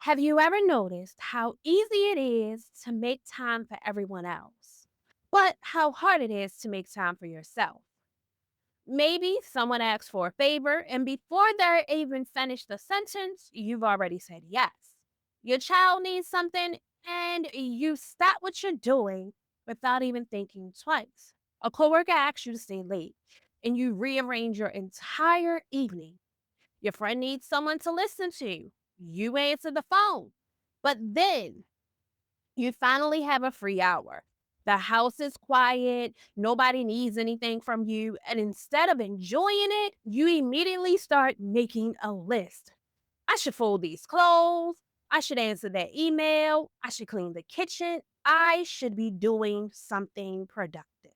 Have you ever noticed how easy it is to make time for everyone else, but how hard it is to make time for yourself? Maybe someone asks for a favor, and before they're even finished the sentence, you've already said yes. Your child needs something, and you stop what you're doing without even thinking twice. A coworker asks you to stay late, and you rearrange your entire evening. Your friend needs someone to listen to. You answer the phone. But then you finally have a free hour. The house is quiet. Nobody needs anything from you. And instead of enjoying it, you immediately start making a list. I should fold these clothes. I should answer that email. I should clean the kitchen. I should be doing something productive.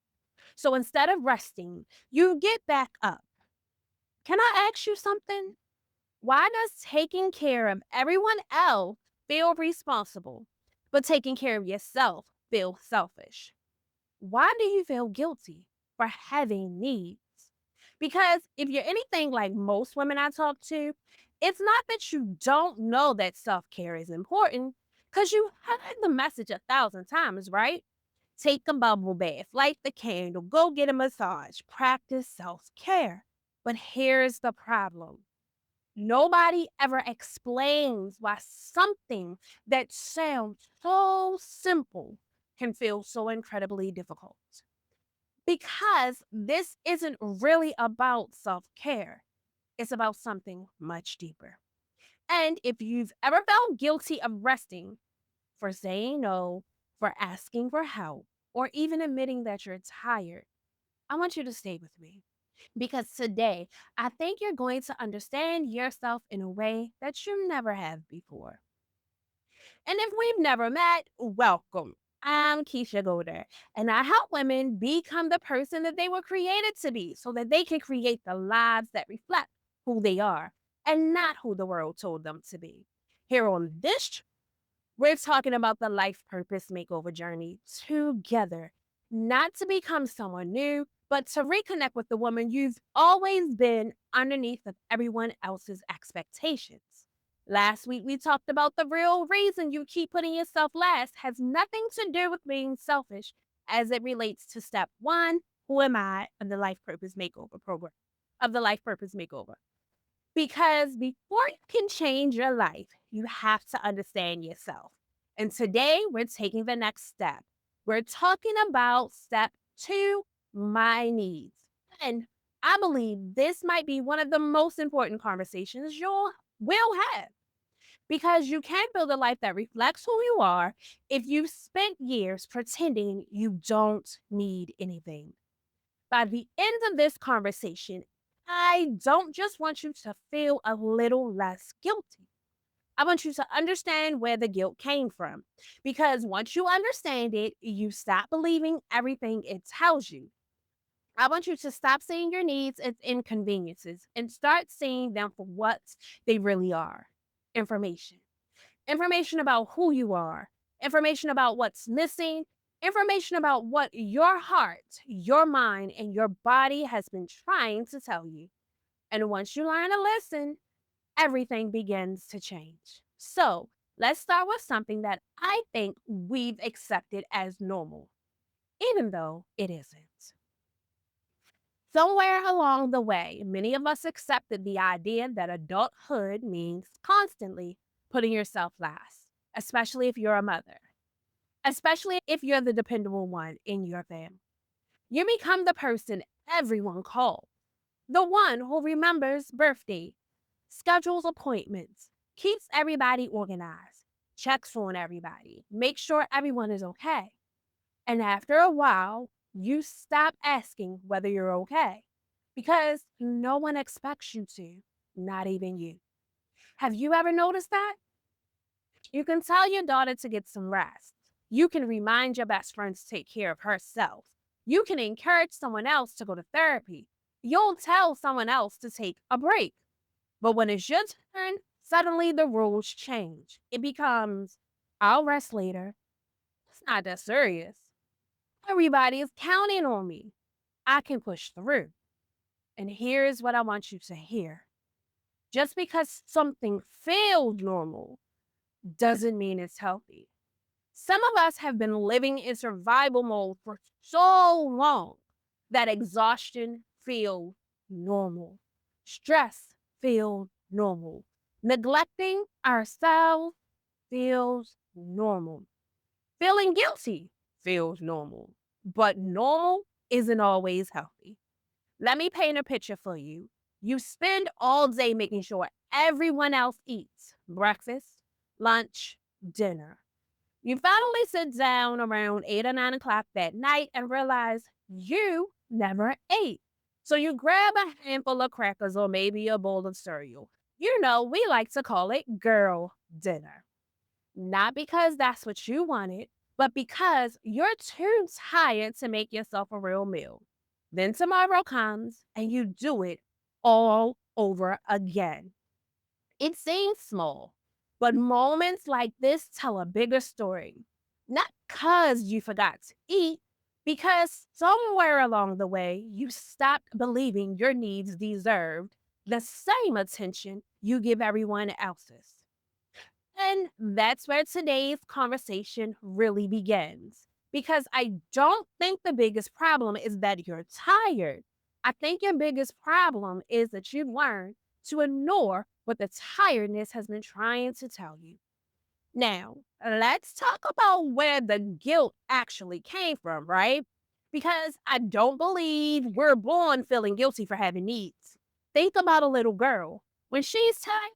So instead of resting, you get back up. Can I ask you something? Why does taking care of everyone else feel responsible, but taking care of yourself feel selfish? Why do you feel guilty for having needs? Because if you're anything like most women I talk to, it's not that you don't know that self care is important, because you heard the message 1,000 times, right? Take a bubble bath, light the candle, go get a massage, practice self care. But here's the problem: nobody ever explains why something that sounds so simple can feel so incredibly difficult. Because this isn't really about self care, it's about something much deeper. And if you've ever felt guilty of resting, for saying no, for asking for help, or even admitting that you're tired, I want you to stay with me. Because today, I think you're going to understand yourself in a way that you never have before. And if we've never met, welcome. I'm Keisha Golder, and I help women become the person that they were created to be so that they can create the lives that reflect who they are and not who the world told them to be. Here on this, we're talking about the life purpose makeover journey together, not to become someone new, but to reconnect with the woman you've always been underneath of everyone else's expectations. Last week, we talked about the real reason you keep putting yourself last has nothing to do with being selfish as it relates to step one: who am I, of the Life Purpose Makeover program, of the Life Purpose Makeover. Because before you can change your life, you have to understand yourself. And today we're taking the next step. We're talking about step two: my needs. And I believe this might be one of the most important conversations you'll will have, because you can't build a life that reflects who you are if you've spent years pretending you don't need anything. By the end of this conversation, I don't just want you to feel a little less guilty. I want you to understand where the guilt came from. Because once you understand it, you stop believing everything it tells you. I want you to stop seeing your needs as inconveniences and start seeing them for what they really are: information. Information about who you are, information about what's missing, information about what your heart, your mind, and your body has been trying to tell you. And once you learn to listen, everything begins to change. So let's start with something that I think we've accepted as normal, even though it isn't. Somewhere along the way, many of us accepted the idea that adulthood means constantly putting yourself last, especially if you're a mother, especially if you're the dependable one in your family. You become the person everyone calls, the one who remembers birthdays, schedules appointments, keeps everybody organized, checks on everybody, makes sure everyone is okay. And after a while, you stop asking whether you're okay because no one expects you to, not even you. Have you ever noticed that? You can tell your daughter to get some rest. You can remind your best friend to take care of herself. You can encourage someone else to go to therapy. You'll tell someone else to take a break. But when it's your turn, suddenly the rules change. It becomes, I'll rest later. It's not that serious. Everybody is counting on me. I can push through. And here's what I want you to hear: just because something feels normal doesn't mean it's healthy. Some of us have been living in survival mode for so long that exhaustion feels normal. Stress feels normal. Neglecting ourselves feels normal. Feeling guilty feels normal. But normal isn't always healthy. Let me paint a picture for you. You spend all day making sure everyone else eats breakfast, lunch, dinner. You finally sit down around 8 or 9 o'clock that night and realize you never ate. So you grab a handful of crackers or maybe a bowl of cereal. You know, we like to call it girl dinner. Not because that's what you wanted, but because you're too tired to make yourself a real meal. Then tomorrow comes and you do it all over again. It seems small, but moments like this tell a bigger story. Not because you forgot to eat, because somewhere along the way you stopped believing your needs deserved the same attention you give everyone else's. And that's where today's conversation really begins. Because I don't think the biggest problem is that you're tired. I think your biggest problem is that you've learned to ignore what the tiredness has been trying to tell you. Now, let's talk about where the guilt actually came from, right? Because I don't believe we're born feeling guilty for having needs. Think about a little girl. When she's tired,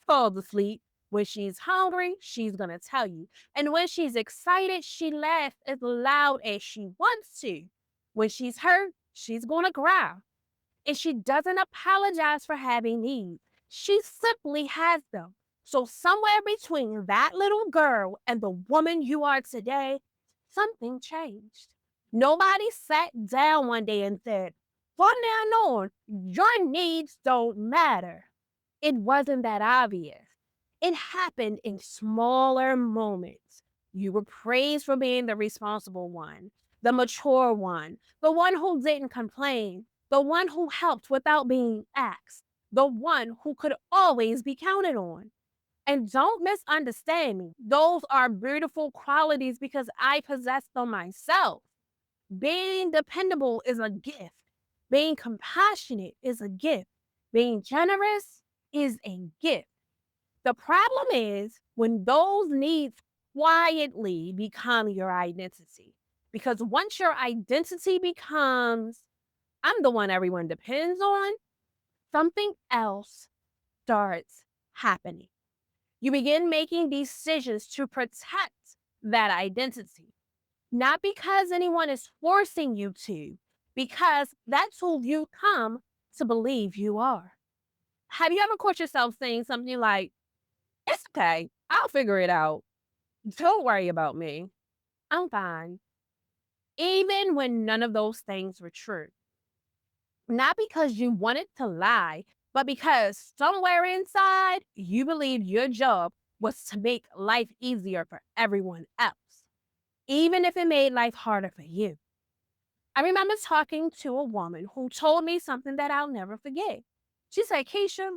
falls asleep. When she's hungry, she's going to tell you. And when she's excited, she laughs as loud as she wants to. When she's hurt, she's going to cry. And she doesn't apologize for having needs. She simply has them. So, somewhere between that little girl and the woman you are today, something changed. Nobody sat down one day and said, from now on, your needs don't matter. It wasn't that obvious. It happened in smaller moments. You were praised for being the responsible one, the mature one, the one who didn't complain, the one who helped without being asked, the one who could always be counted on. And don't misunderstand me. Those are beautiful qualities because I possess them myself. Being dependable is a gift. Being compassionate is a gift. Being generous is a gift. The problem is when those needs quietly become your identity. Because once your identity becomes, I'm the one everyone depends on, something else starts happening. You begin making decisions to protect that identity, not because anyone is forcing you to, because that's who you come to believe you are. Have you ever caught yourself saying something like, it's okay, I'll figure it out. Don't worry about me. I'm fine. Even when none of those things were true. Not because you wanted to lie, but because somewhere inside you believed your job was to make life easier for everyone else, even if it made life harder for you. I remember talking to a woman who told me something that I'll never forget. She said, Keisha,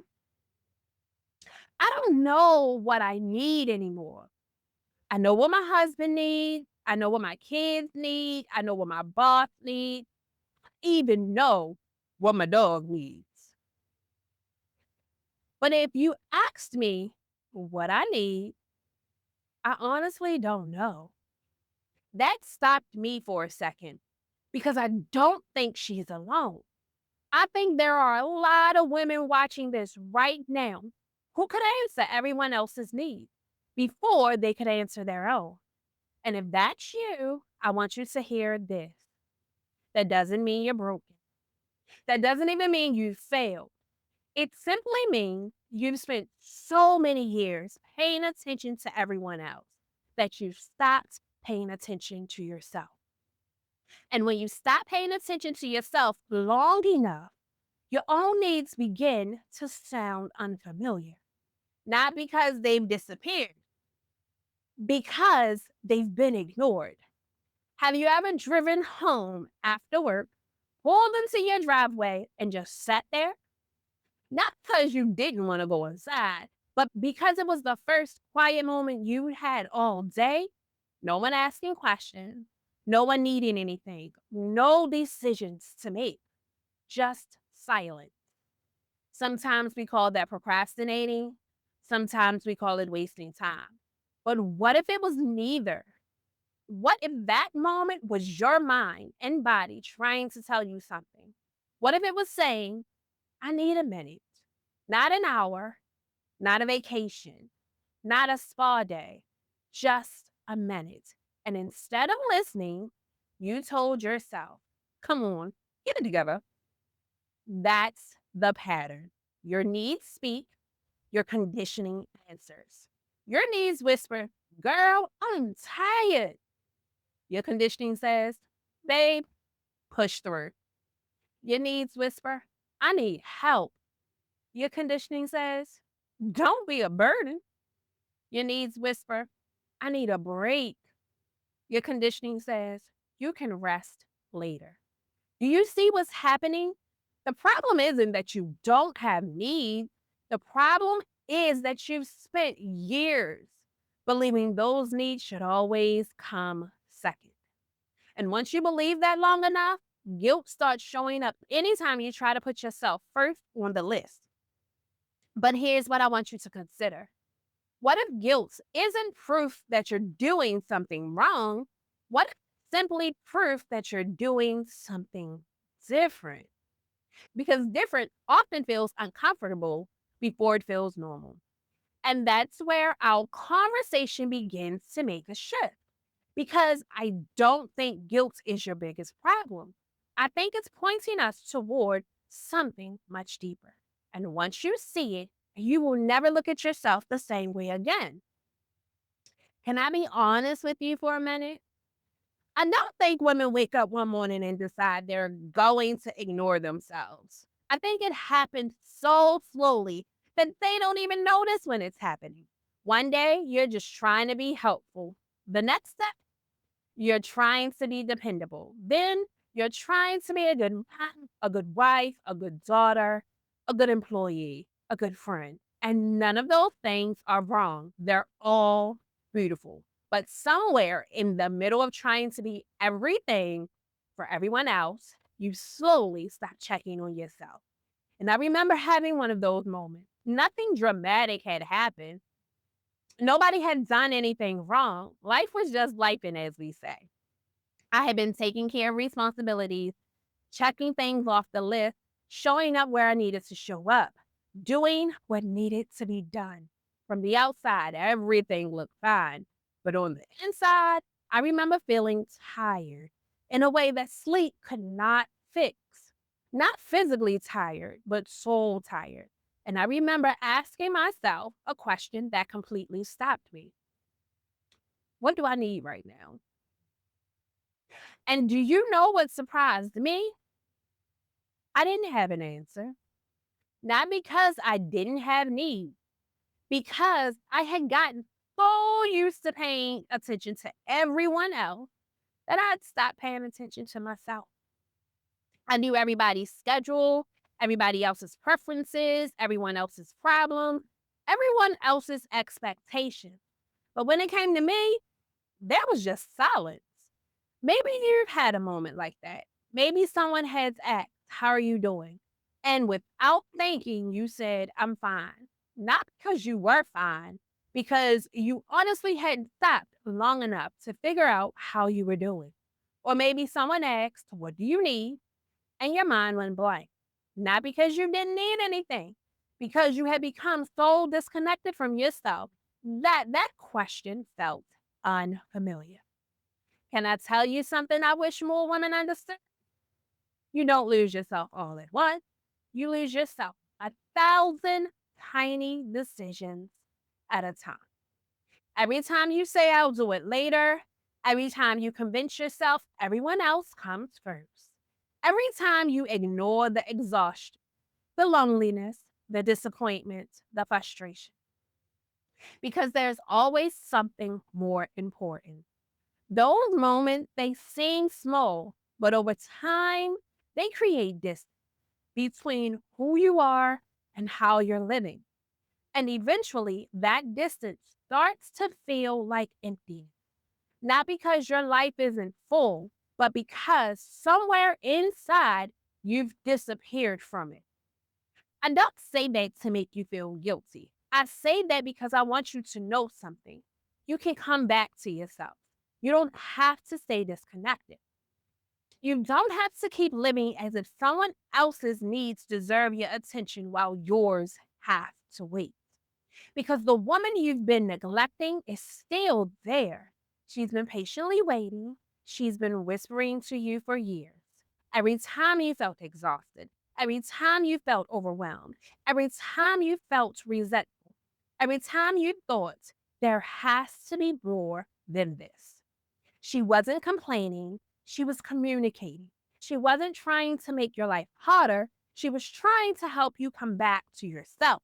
I don't know what I need anymore. I know what my husband needs. I know what my kids need. I know what my boss needs. Even know what my dog needs. But if you asked me what I need, I honestly don't know. That stopped me for a second because I don't think she's alone. I think there are a lot of women watching this right now who could answer everyone else's needs before they could answer their own. And if that's you, I want you to hear this. That doesn't mean you're broken. That doesn't even mean you failed. It simply means you've spent so many years paying attention to everyone else that you've stopped paying attention to yourself. And when you stop paying attention to yourself long enough, your own needs begin to sound unfamiliar. Not because they've disappeared, because they've been ignored. Have you ever driven home after work, pulled into your driveway, and just sat there? Not because you didn't want to go inside, But because it was the first quiet moment you had all day, no one asking questions, no one needing anything, no decisions to make, just silence. Sometimes we call that procrastinating, sometimes we call it wasting time. But what if it was neither? What if that moment was your mind and body trying to tell you something? What if it was saying, I need a minute, not an hour, not a vacation, not a spa day, just a minute. And instead of listening, you told yourself, come on, get it together. That's the pattern. Your needs speak, your conditioning answers. Your needs whisper, girl, I'm tired. Your conditioning says, babe, push through. Your needs whisper, I need help. Your conditioning says, don't be a burden. Your needs whisper, I need a break. Your conditioning says, you can rest later. Do you see what's happening? The problem isn't that you don't have needs. The problem is that you've spent years believing those needs should always come second. And once you believe that long enough, guilt starts showing up anytime you try to put yourself first on the list. But here's what I want you to consider. What if guilt isn't proof that you're doing something wrong? What if it's simply proof that you're doing something different? Because different often feels uncomfortable before it feels normal. And that's where our conversation begins to make a shift. Because I don't think guilt is your biggest problem. I think it's pointing us toward something much deeper. And once you see it, you will never look at yourself the same way again. Can I be honest with you for a minute? I don't think women wake up one morning and decide they're going to ignore themselves. I think it happens so slowly that they don't even notice when it's happening. One day, you're just trying to be helpful. The next step, you're trying to be dependable. Then you're trying to be a good mom, a good wife, a good daughter, a good employee, a good friend. And none of those things are wrong. They're all beautiful. But somewhere in the middle of trying to be everything for everyone else, you slowly stop checking on yourself. And I remember having one of those moments. Nothing dramatic had happened. Nobody had done anything wrong. Life was just lifing, as we say. I had been taking care of responsibilities, checking things off the list, showing up where I needed to show up, doing what needed to be done. From the outside, everything looked fine. But on the inside, I remember feeling tired in a way that sleep could not fix. Not physically tired, but soul tired. And I remember asking myself a question that completely stopped me. What do I need right now? And do you know what surprised me? I didn't have an answer. Not because I didn't have needs, because I had gotten so used to paying attention to everyone else that I'd stopped paying attention to myself. I knew everybody's schedule, everybody else's preferences, everyone else's problems, everyone else's expectations. But when it came to me, there was just silence. Maybe you've had a moment like that. Maybe someone has asked, how are you doing? And without thinking, you said, I'm fine. Not because you were fine, because you honestly hadn't stopped long enough to figure out how you were doing. Or maybe someone asked, what do you need? And your mind went blank. Not because you didn't need anything, because you had become so disconnected from yourself that that question felt unfamiliar. Can I tell you something I wish more women understood? You don't lose yourself all at once. You lose yourself 1,000 tiny decisions at a time. Every time you say, I'll do it later, every time you convince yourself everyone else comes first, every time you ignore the exhaustion, the loneliness, the disappointment, the frustration, because there's always something more important. Those moments, they seem small, but over time, they create distance between who you are and how you're living. And eventually, that distance starts to feel like empty. Not because your life isn't full, but because somewhere inside you've disappeared from it. I don't say that to make you feel guilty. I say that because I want you to know something. You can come back to yourself. You don't have to stay disconnected. You don't have to keep living as if someone else's needs deserve your attention while yours have to wait. Because the woman you've been neglecting is still there. She's been patiently waiting. She's been whispering to you for years. Every time you felt exhausted, every time you felt overwhelmed, every time you felt resentful, every time you thought there has to be more than this. She wasn't complaining, she was communicating. She wasn't trying to make your life harder, she was trying to help you come back to yourself.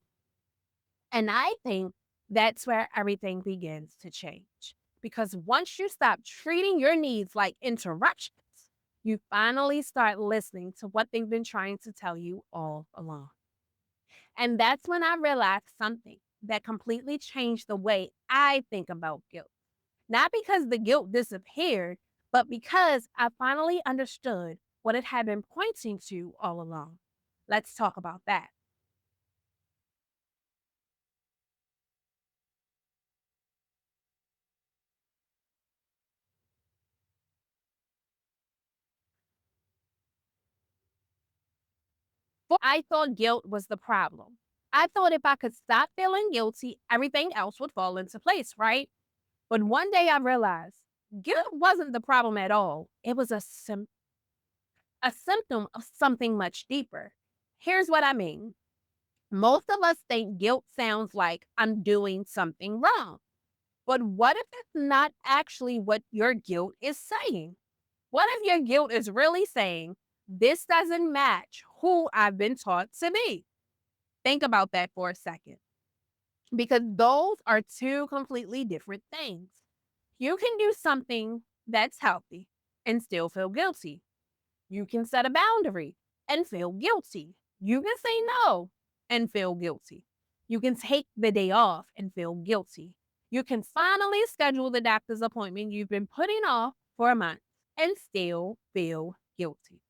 And I think that's where everything begins to change. Because once you stop treating your needs like interruptions, you finally start listening to what they've been trying to tell you all along. And that's when I realized something that completely changed the way I think about guilt. Not because the guilt disappeared, but because I finally understood what it had been pointing to all along. Let's talk about that. I thought guilt was the problem. I thought if I could stop feeling guilty, everything else would fall into place, right? But one day I realized guilt wasn't the problem at all. It was a symptom of something much deeper. Here's what I mean. Most of us think guilt sounds like I'm doing something wrong. But what if it's not actually what your guilt is saying? What if your guilt is really saying, this doesn't match who I've been taught to be? Think about that for a second, because those are two completely different things. You can do something that's healthy and still feel guilty. You can set a boundary and feel guilty. You can say no and feel guilty. You can take the day off and feel guilty. You can finally schedule the doctor's appointment you've been putting off for a month and still feel guilty.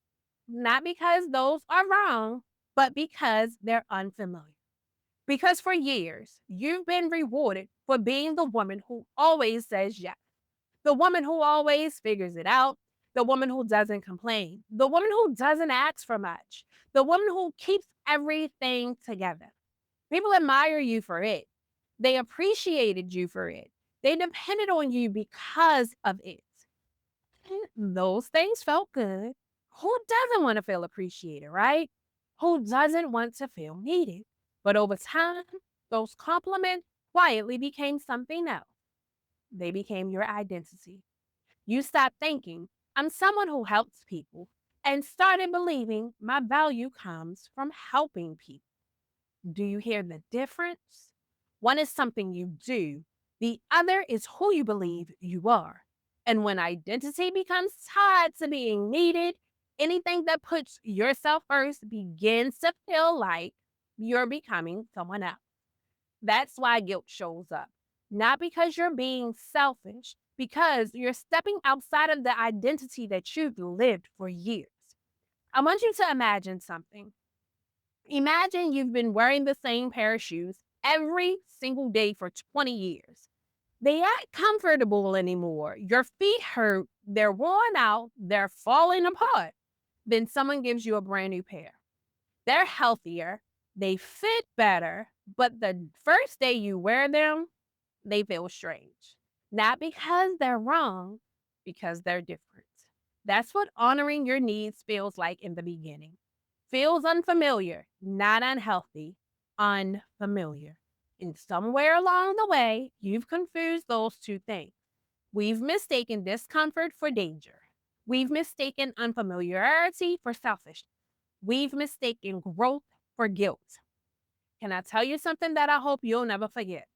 Not because those are wrong, but because they're unfamiliar. Because for years, you've been rewarded for being the woman who always says yes, the woman who always figures it out, the woman who doesn't complain, the woman who doesn't ask for much, the woman who keeps everything together. People admire you for it. They appreciated you for it. They depended on you because of it. And those things felt good. Who doesn't want to feel appreciated, right? Who doesn't want to feel needed? But over time, those compliments quietly became something else. They became your identity. You stopped thinking, I'm someone who helps people, and started believing my value comes from helping people. Do you hear the difference? One is something you do, the other is who you believe you are. And when identity becomes tied to being needed, anything that puts yourself first begins to feel like you're becoming someone else. That's why guilt shows up. Not because you're being selfish, because you're stepping outside of the identity that you've lived for years. I want you to imagine something. Imagine you've been wearing the same pair of shoes every single day for 20 years. They aren't comfortable anymore. Your feet hurt, they're worn out, they're falling apart. Then someone gives you a brand new pair. They're healthier, they fit better, but the first day you wear them, they feel strange. Not because they're wrong, because they're different. That's what honoring your needs feels like in the beginning. Feels unfamiliar, not unhealthy, unfamiliar. And somewhere along the way, you've confused those two things. We've mistaken discomfort for danger. We've mistaken unfamiliarity for selfishness. We've mistaken growth for guilt. Can I tell you something that I hope you'll never forget?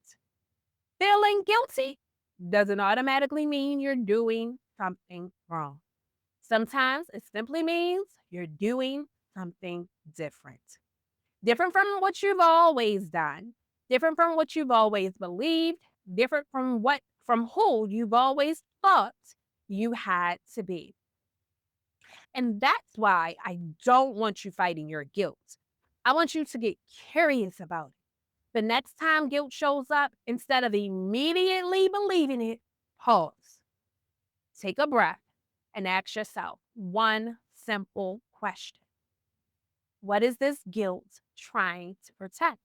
Feeling guilty doesn't automatically mean you're doing something wrong. Sometimes it simply means you're doing something different. Different from what you've always done. different from what you've always believed, different from who you've always thought you had to be. And that's why I don't want you fighting your guilt. I want you to get curious about it. The next time guilt shows up, instead of immediately believing it, pause, take a breath, and ask yourself one simple question. What is this guilt trying to protect?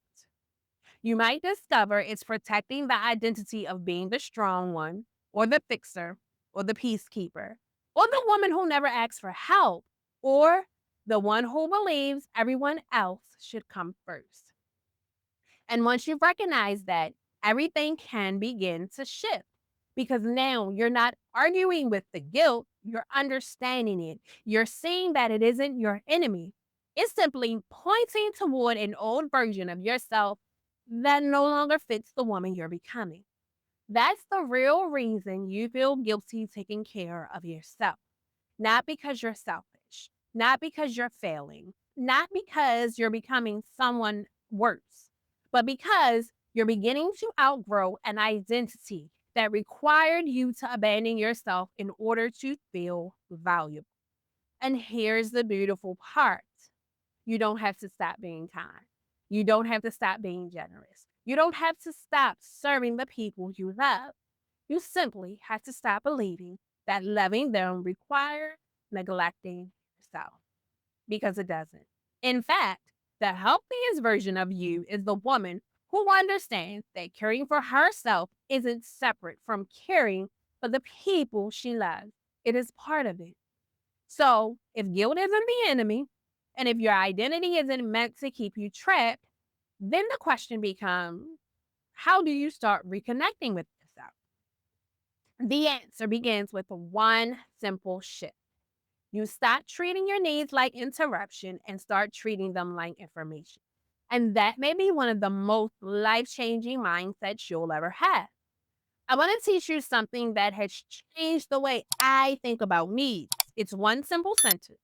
You might discover it's protecting the identity of being the strong one, or the fixer, or the peacekeeper, or the woman who never asks for help, or the one who believes everyone else should come first. And once you've recognized that, everything can begin to shift because now you're not arguing with the guilt, you're understanding it. You're seeing that it isn't your enemy. It's simply pointing toward an old version of yourself that no longer fits the woman you're becoming. That's the real reason you feel guilty taking care of yourself. Not because you're selfish, not because you're failing, not because you're becoming someone worse, but because you're beginning to outgrow an identity that required you to abandon yourself in order to feel valuable. And here's the beautiful part: you don't have to stop being kind. You don't have to stop being generous. You don't have to stop serving the people you love. You simply have to stop believing that loving them requires neglecting yourself, because it doesn't. In fact, the healthiest version of you is the woman who understands that caring for herself isn't separate from caring for the people she loves. It is part of it. So, if guilt isn't the enemy, and if your identity isn't meant to keep you trapped, then the question becomes, how do you start reconnecting with yourself? The answer begins with one simple shift. You stop treating your needs like interruption and start treating them like information. And that may be one of the most life changing mindsets you'll ever have. I want to teach you something that has changed the way I think about needs. It's one simple sentence.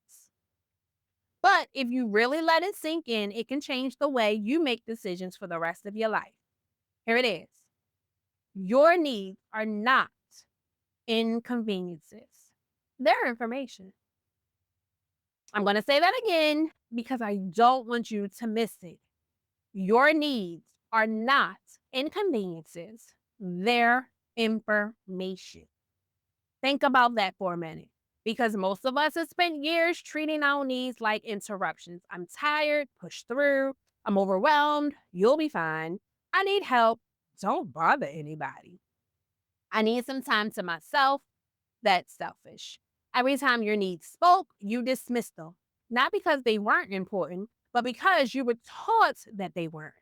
But if you really let it sink in, it can change the way you make decisions for the rest of your life. Here it is: your needs are not inconveniences, they're information. I'm going to say that again because I don't want you to miss it. Your needs are not inconveniences, they're information. Think about that for a minute, because most of us have spent years treating our needs like interruptions. I'm tired, push through. I'm overwhelmed, you'll be fine. I need help, don't bother anybody. I need some time to myself, that's selfish. Every time your needs spoke, you dismissed them, not because they weren't important, but because you were taught that they weren't.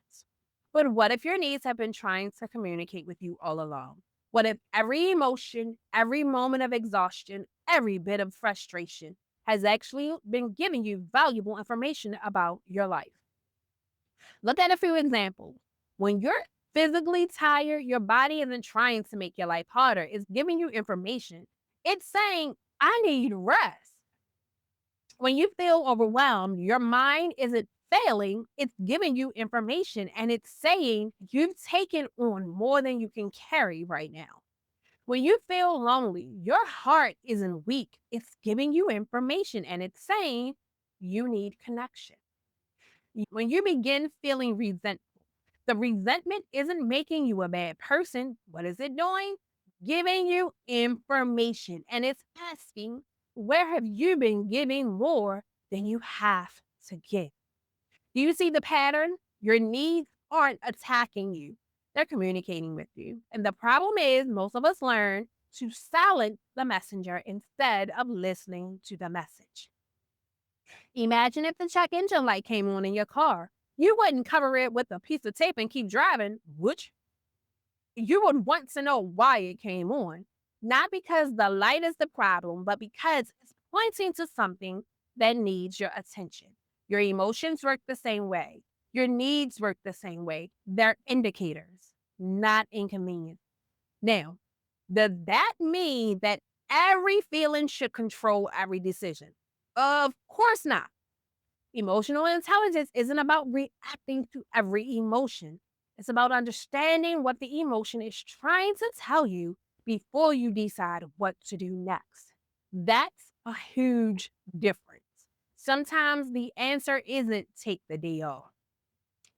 But what if your needs have been trying to communicate with you all along? What if every emotion, every moment of exhaustion, every bit of frustration has actually been giving you valuable information about your life? Look at a few examples. When you're physically tired, your body isn't trying to make your life harder, it's giving you information. It's saying, I need rest. When you feel overwhelmed, your mind isn't failing, it's giving you information and it's saying you've taken on more than you can carry right now. When you feel lonely, your heart isn't weak, it's giving you information and it's saying you need connection. When you begin feeling resentful, the resentment isn't making you a bad person. What is it doing? Giving you information. And it's asking, where have you been giving more than you have to give? Do you see the pattern? Your needs aren't attacking you, they're communicating with you. And the problem is, most of us learn to silence the messenger instead of listening to the message. Imagine if the check engine light came on in your car. You wouldn't cover it with a piece of tape and keep driving, would you? You would want to know why it came on. Not because the light is the problem, but because it's pointing to something that needs your attention. Your emotions work the same way. Your needs work the same way. They're indicators, not inconvenience. Now, does that mean that every feeling should control every decision? Of course not. Emotional intelligence isn't about reacting to every emotion. It's about understanding what the emotion is trying to tell you before you decide what to do next. That's a huge difference. Sometimes the answer isn't take the day off.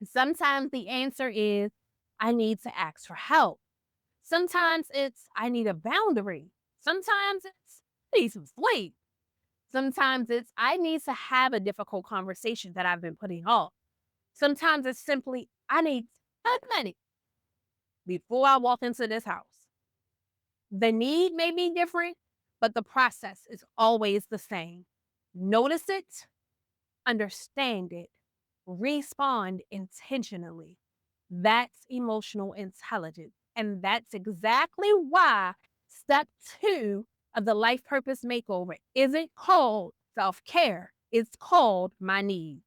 Sometimes the answer is I need to ask for help. Sometimes it's I need a boundary. Sometimes it's I need some sleep. Sometimes it's I need to have a difficult conversation that I've been putting off. Sometimes it's simply I need 10 minutes before I walk into this house. The need may be different, but the process is always the same. Notice it, understand it, respond intentionally. That's emotional intelligence. And that's exactly why step 2 of the life purpose makeover isn't called self care, it's called my needs.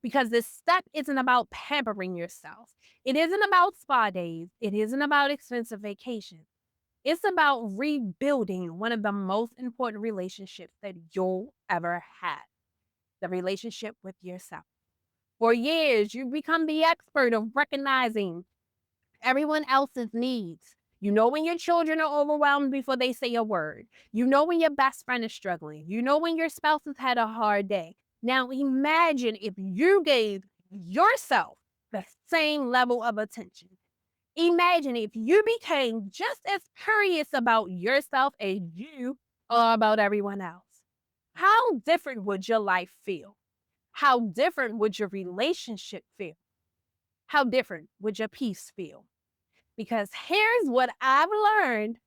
Because this step isn't about pampering yourself, it isn't about spa days, it isn't about expensive vacations. It's about rebuilding one of the most important relationships that you'll ever have, the relationship with yourself. For years, you've become the expert of recognizing everyone else's needs. You know when your children are overwhelmed before they say a word. You know when your best friend is struggling. You know when your spouse has had a hard day. Now imagine if you gave yourself the same level of attention. Imagine if you became just as curious about yourself as you are about everyone else. How different would your life feel? How different would your relationship feel? How different would your peace feel? Because here's what I've learned: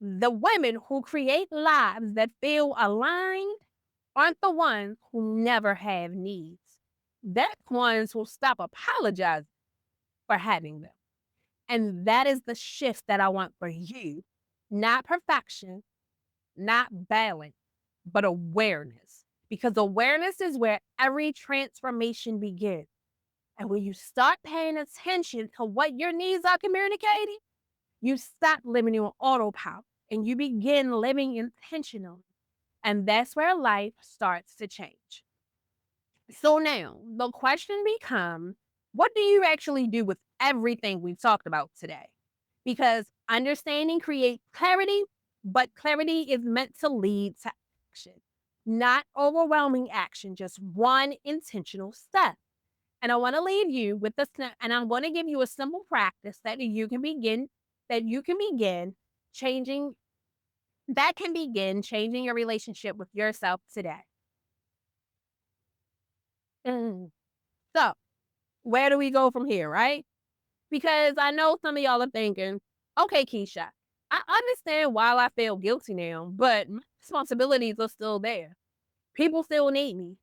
the women who create lives that feel aligned aren't the ones who never have needs. They're the ones who stop apologizing for having them. And that is the shift that I want for you. Not perfection, not balance, but awareness. Because awareness is where every transformation begins. And when you start paying attention to what your needs are communicating, you stop living on autopilot and you begin living intentionally. And that's where life starts to change. So now the question becomes, what do you actually do with everything we've talked about today? Because understanding creates clarity, but clarity is meant to lead to action, not overwhelming action, just one intentional step. And I want to leave you with this, and I'm going to give you a simple practice that you can begin changing, that can begin changing your relationship with yourself today. Mm. So, where do we go from here, right? Because I know some of y'all are thinking, okay, Keisha, I understand why I feel guilty now, but my responsibilities are still there. People still need me.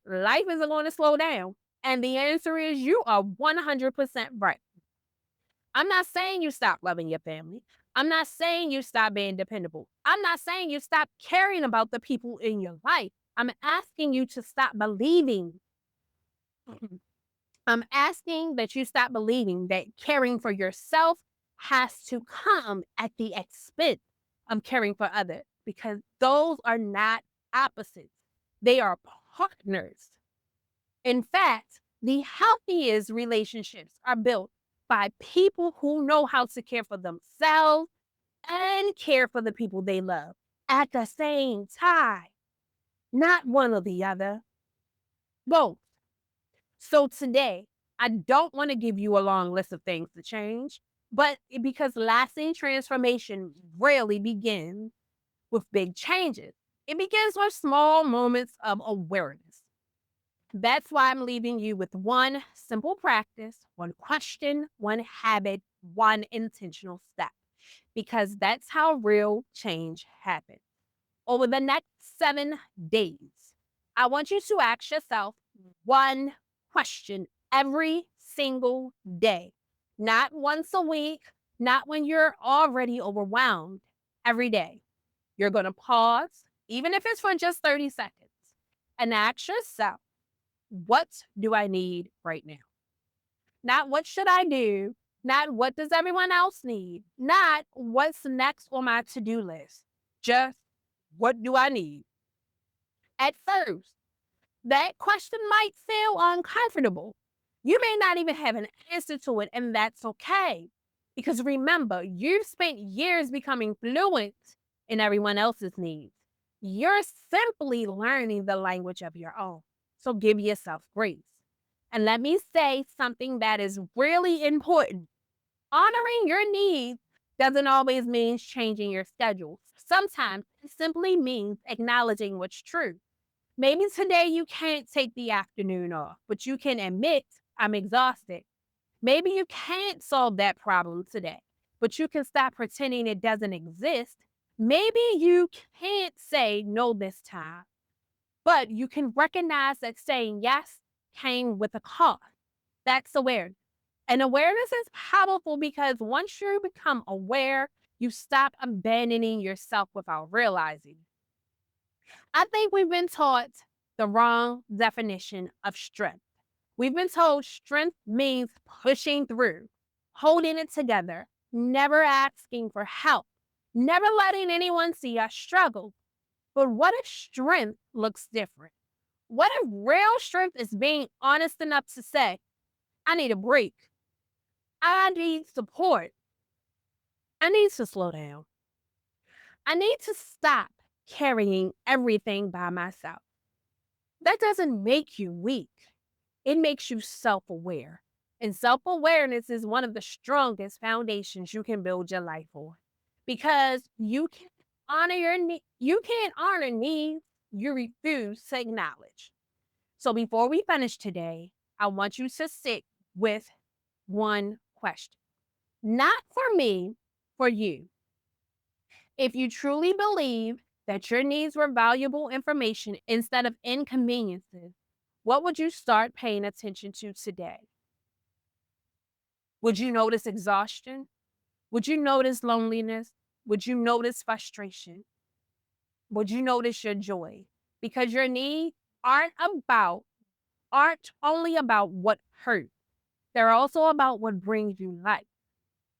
Life isn't going to slow down. And the answer is you are 100% right. I'm not saying you stop loving your family. I'm not saying you stop being dependable. I'm not saying you stop caring about the people in your life. I'm asking you to stop believing. I'm asking that you stop believing that caring for yourself has to come at the expense of caring for others, because those are not opposites. They are partners. In fact, the healthiest relationships are built by people who know how to care for themselves and care for the people they love at the same time, not one or the other, both. So today, I don't want to give you a long list of things to change, but because lasting transformation rarely begins with big changes, it begins with small moments of awareness. That's why I'm leaving you with one simple practice, one question, one habit, one intentional step, because that's how real change happens. Over the next 7 days, I want you to ask yourself one question every single day, not once a week, not when you're already overwhelmed. Every day, you're going to pause, even if it's for just 30 seconds, and ask yourself, what do I need right now? Not what should I do? Not what does everyone else need? Not what's next on my to do list. Just what do I need? At first, that question might feel uncomfortable. You may not even have an answer to it, and that's okay. Because remember, you've spent years becoming fluent in everyone else's needs. You're simply learning the language of your own. So give yourself grace. And let me say something that is really important. Honoring your needs doesn't always mean changing your schedule. Sometimes it simply means acknowledging what's true. Maybe today you can't take the afternoon off, but you can admit, I'm exhausted. Maybe you can't solve that problem today, but you can stop pretending it doesn't exist. Maybe you can't say no this time, but you can recognize that saying yes came with a cost. That's awareness. And awareness is powerful because once you become aware, you stop abandoning yourself without realizing. I think we've been taught the wrong definition of strength. We've been told strength means pushing through, holding it together, never asking for help, never letting anyone see us struggle. But what if strength looks different? What if real strength is being honest enough to say, I need a break, I need support, I need to slow down, I need to stop carrying everything by myself? That doesn't make you weak. It makes you self aware. And self awareness is one of the strongest foundations you can build your life on because you can't honor needs you refuse to acknowledge. So before we finish today, I want you to sit with one question. Not for me, for you. If you truly believe that your needs were valuable information instead of inconveniences, what would you start paying attention to today? Would you notice exhaustion? Would you notice loneliness? Would you notice frustration? Would you notice your joy? Because your needs aren't only about what hurts. They're also about what brings you life.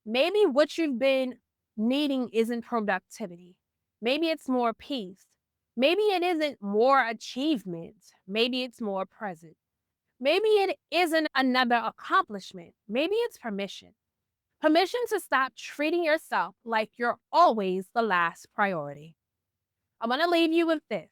Maybe what you've been needing isn't productivity. Maybe it's more peace. Maybe it isn't more achievement. Maybe it's more presence. Maybe it isn't another accomplishment. Maybe it's permission. Permission to stop treating yourself like you're always the last priority. I'm going to leave you with this.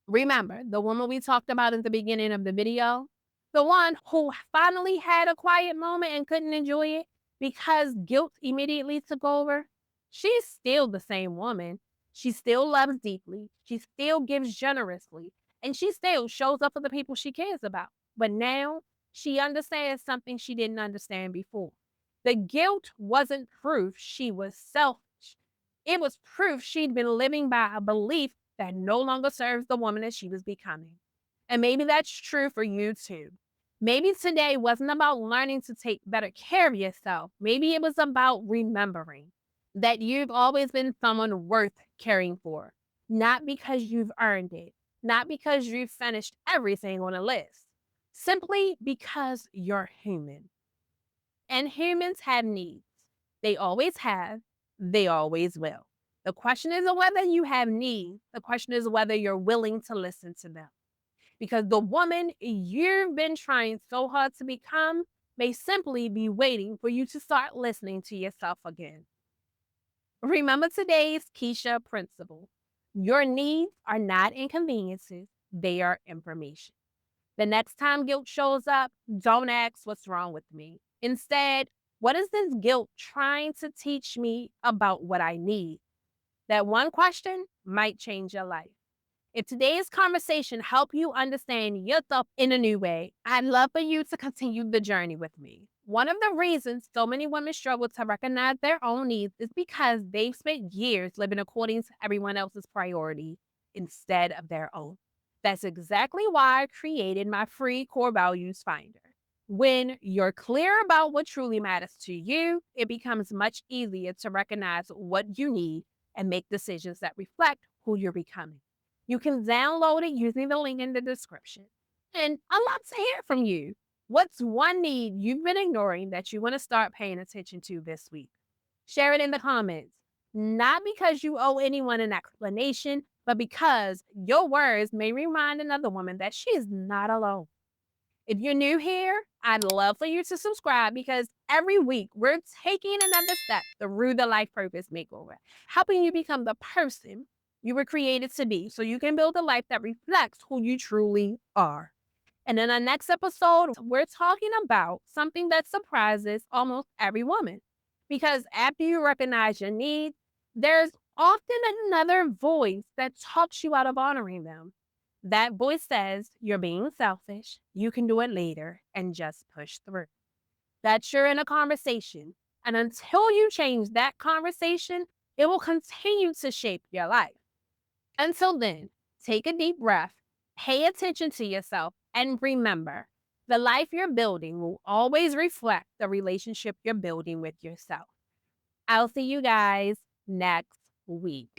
Remember, the woman we talked about at the beginning of the video, the one who finally had a quiet moment and couldn't enjoy it because guilt immediately took over, she's still the same woman. She still loves deeply. She still gives generously. And she still shows up for the people she cares about. But now she understands something she didn't understand before. The guilt wasn't proof she was selfish. It was proof she'd been living by a belief that no longer serves the woman that she was becoming. And maybe that's true for you too. Maybe today wasn't about learning to take better care of yourself. Maybe it was about remembering that you've always been someone worth caring for, not because you've earned it, not because you've finished everything on a list, simply because you're human. And humans have needs. They always have, they always will. The question isn't whether you have needs. The question is whether you're willing to listen to them. Because the woman you've been trying so hard to become may simply be waiting for you to start listening to yourself again. Remember today's Keisha principle. Your needs are not inconveniences, they are information. The next time guilt shows up, don't ask what's wrong with me. Instead, what is this guilt trying to teach me about what I need? That one question might change your life. If today's conversation helped you understand yourself in a new way, I'd love for you to continue the journey with me. One of the reasons so many women struggle to recognize their own needs is because they've spent years living according to everyone else's priority instead of their own. That's exactly why I created my free core values finder. When you're clear about what truly matters to you, it becomes much easier to recognize what you need and make decisions that reflect who you're becoming. You can download it using the link in the description. And I'd love to hear from you. What's one need you've been ignoring that you want to start paying attention to this week? Share it in the comments. Not because you owe anyone an explanation, but because your words may remind another woman that she is not alone. If you're new here, I'd love for you to subscribe because every week we're taking another step through the life purpose makeover, helping you become the person you were created to be so you can build a life that reflects who you truly are. And in our next episode, we're talking about something that surprises almost every woman. Because after you recognize your needs, there's often another voice that talks you out of honoring them. That voice says you're being selfish, you can do it later, and just push through. That you're in a conversation. And until you change that conversation, it will continue to shape your life. Until then, take a deep breath, pay attention to yourself, and remember the life you're building will always reflect the relationship you're building with yourself. I'll see you guys next week.